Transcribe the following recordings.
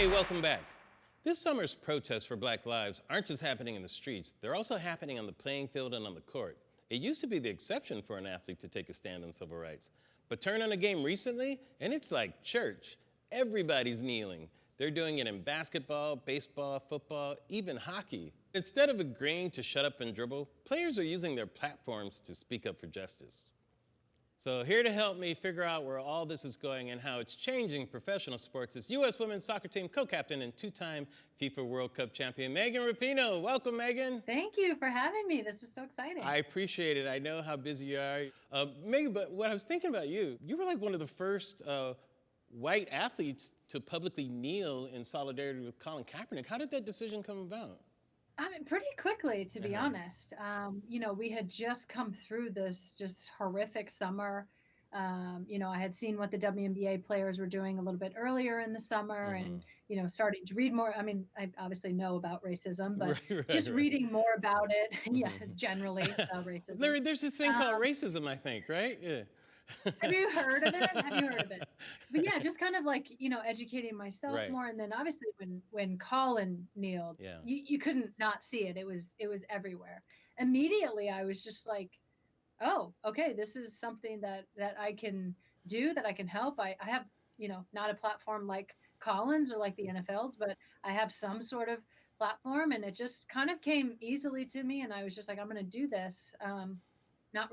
Hey, welcome back. This summer's protests for Black lives aren't just happening in the streets, they're also happening on the playing field and on the court. It used to be the exception for an athlete to take a stand on civil rights. But turn on a game recently, and it's like church. Everybody's kneeling. They're doing it in basketball, baseball, football, even hockey. Instead of agreeing to shut up and dribble, players are using their platforms to speak up for justice. So here to help me figure out where all this is going and how it's changing professional sports is U.S. women's soccer team co-captain and two-time FIFA World Cup champion, Megan Rapinoe. Welcome, Megan. Thank you for having me. This is so exciting. I appreciate it. I know how busy you are. Megan, but what I was thinking about you were like one of the first white athletes to publicly kneel in solidarity with Colin Kaepernick. How did that decision come about? I mean, pretty quickly, to be honest. We had just come through this just horrific summer. I had seen what the WNBA players were doing a little bit earlier in the summer and, starting to read more. I mean, I obviously know about racism, but just reading more about it, generally about racism. Larry, there's this thing called racism, I think, right? Yeah. Have you heard of it? But yeah, just kind of like, educating myself more. And then obviously when Colin kneeled, you couldn't not see it. It was everywhere. Immediately, I was just like, oh, okay, this is something that I can do, that I can help. I have, not a platform like Colin's or like the NFL's, but I have some sort of platform, and it just kind of came easily to me. And I was just like, I'm going to do this. Not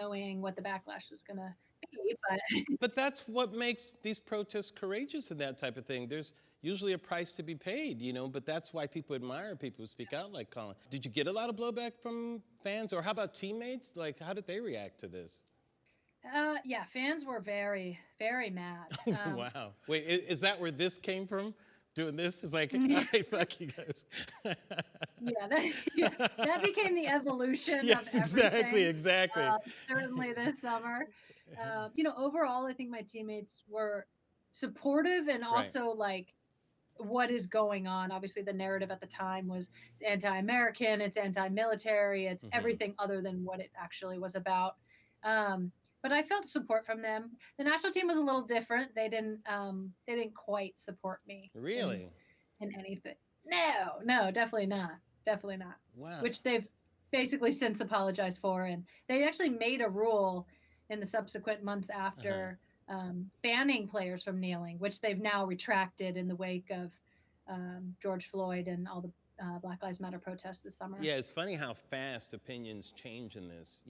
knowing what the backlash was going to be, but but that's what makes these protests courageous and that type of thing. There's usually a price to be paid, but that's why people admire people who speak out like Colin. Did you get a lot of blowback from fans, or how about teammates? Like, how did they react to this? Yeah, fans were very, very mad. Wow. Wait, is that where this came from? Doing this is like, all right, fuck you guys. That became the evolution of everything. Exactly. Certainly this summer. Overall, I think my teammates were supportive and also like what is going on. Obviously, the narrative at the time was it's anti-American, it's anti-military, it's everything other than what it actually was about. But I felt support from them. The national team was a little different. They didn't quite support me. Really? In anything. No, definitely not. Definitely not. Wow. Which they've basically since apologized for. And they actually made a rule in the subsequent months after banning players from kneeling, which they've now retracted in the wake of George Floyd and all the Black Lives Matter protests this summer. Yeah, it's funny how fast opinions change in this,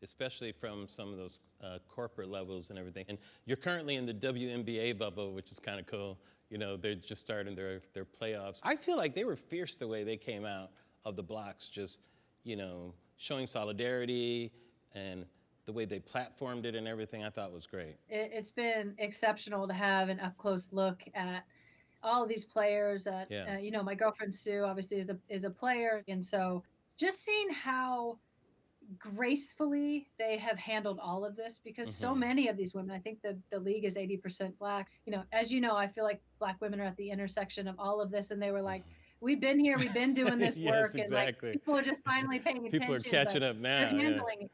especially from some of those corporate levels and everything. And you're currently in the WNBA bubble, which is kind of cool. They're just starting their playoffs. I feel like they were fierce the way they came out of the blocks, just, showing solidarity, and the way they platformed it and everything, I thought was great. It's been exceptional to have an up-close look at all of these players. My girlfriend Sue obviously is a player. And so just seeing how gracefully they have handled all of this, because so many of these women, I think the league is 80% Black. As you know, I feel like Black women are at the intersection of all of this, and they were like, we've been here, we've been doing this work, exactly. And like people are just finally paying attention. People are catching up now. They're handling it.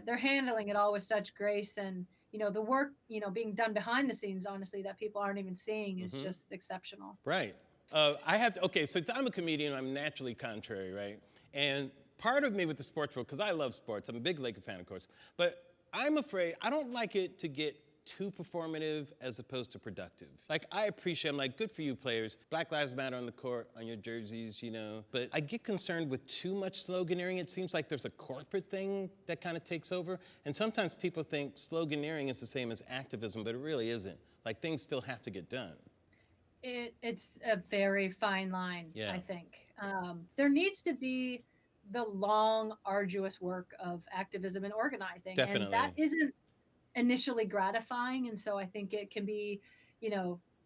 They're handling it all with such grace, and the work being done behind the scenes, honestly, that people aren't even seeing is just exceptional. Right. So I'm a comedian, I'm naturally contrary, right? And part of me with the sports world, because I love sports, I'm a big Laker fan, of course, but I'm afraid, I don't like it to get too performative as opposed to productive. Like, I appreciate, I'm like, good for you players. Black Lives Matter on the court, on your jerseys, but I get concerned with too much sloganeering. It seems like there's a corporate thing that kind of takes over. And sometimes people think sloganeering is the same as activism, but it really isn't. Like, things still have to get done. It's a very fine line, I think. There needs to be the long, arduous work of activism and organizing. Definitely. And that isn't initially gratifying. And so I think it can be,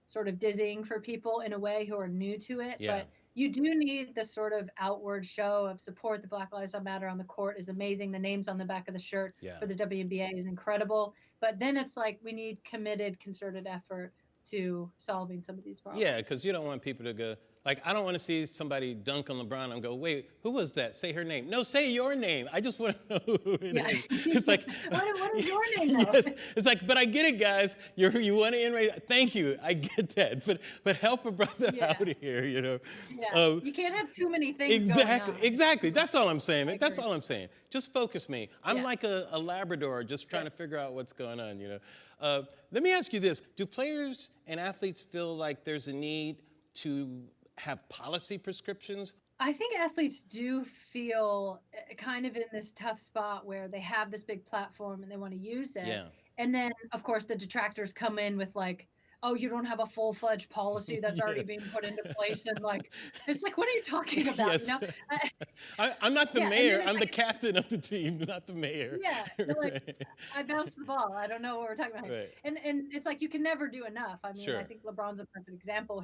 sort of dizzying for people in a way who are new to it. Yeah. But you do need this sort of outward show of support. The Black Lives Matter on the court is amazing. The names on the back of the shirt for the WNBA is incredible. But then it's like we need committed, concerted effort to solving some of these problems. Yeah, because you don't want people to go, Like, I don't want to see somebody dunk on LeBron and go, wait, who was that? Say her name. No, say your name. I just want to know who it is. It's like, what is your name, though? Yes. It's like, but I get it, guys. You want to enrage. Thank you. I get that. But help a brother out here, you know. Yeah. You can't have too many things exactly, going on. Exactly. That's all I'm saying. That's all I'm saying. Just focus me. I'm like a Labrador just trying to figure out what's going on, you know. Let me ask you this. Do players and athletes feel like there's a need to have policy prescriptions? I think athletes do feel kind of in this tough spot where they have this big platform and they want to use it. Yeah. And then, of course, the detractors come in with like, oh, you don't have a full-fledged policy that's already being put into place. And like, it's like, what are you talking about? Yes. You know? I'm not the mayor. I'm the captain of the team, not the mayor. Yeah. Like, I bounced the ball. I don't know what we're talking about. Right. And it's like, you can never do enough. I mean, I think LeBron's a perfect example.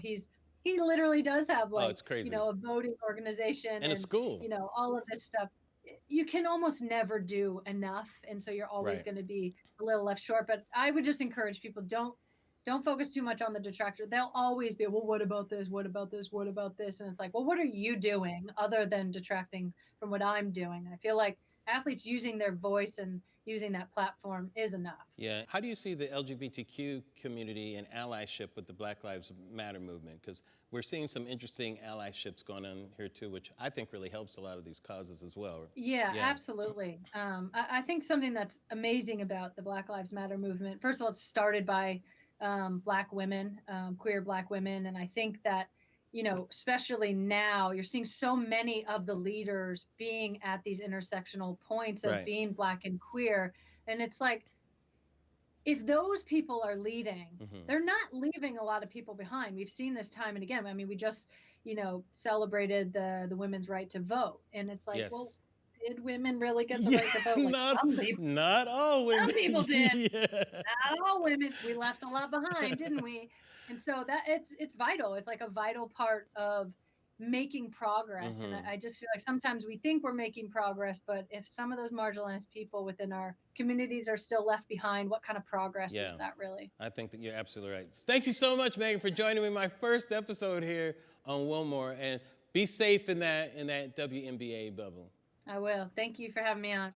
He literally does have like, it's crazy. you know, a voting organization and a school, you know, all of this stuff. You can almost never do enough. And so you're always going to be a little left short. But I would just encourage people, don't focus too much on the detractor. They'll always be, well, what about this? What about this? What about this? And it's like, well, what are you doing other than detracting from what I'm doing? I feel like athletes using their voice and using that platform is enough. Yeah. How do you see the LGBTQ community and allyship with the Black Lives Matter movement? Because we're seeing some interesting allyships going on here too, which I think really helps a lot of these causes as well. Yeah. Absolutely. I think something that's amazing about the Black Lives Matter movement, first of all, it's started by Black women, queer Black women. And I think that, you know, especially now, you're seeing so many of the leaders being at these intersectional points of being Black and queer. And it's like, if those people are leading, they're not leaving a lot of people behind. We've seen this time and again. I mean, we just, you know, celebrated the women's right to vote. And it's like, well, did women really get the right to vote? Like not all women. Some people did. Not all women. We left a lot behind, didn't we? And so that it's vital. It's like a vital part of making progress. And I just feel like sometimes we think we're making progress, but if some of those marginalized people within our communities are still left behind, what kind of progress is that really? I think that you're absolutely right. Thank you so much, Megan, for joining me in my first episode here on Wilmore. And be safe in that WNBA bubble. I will. Thank you for having me on.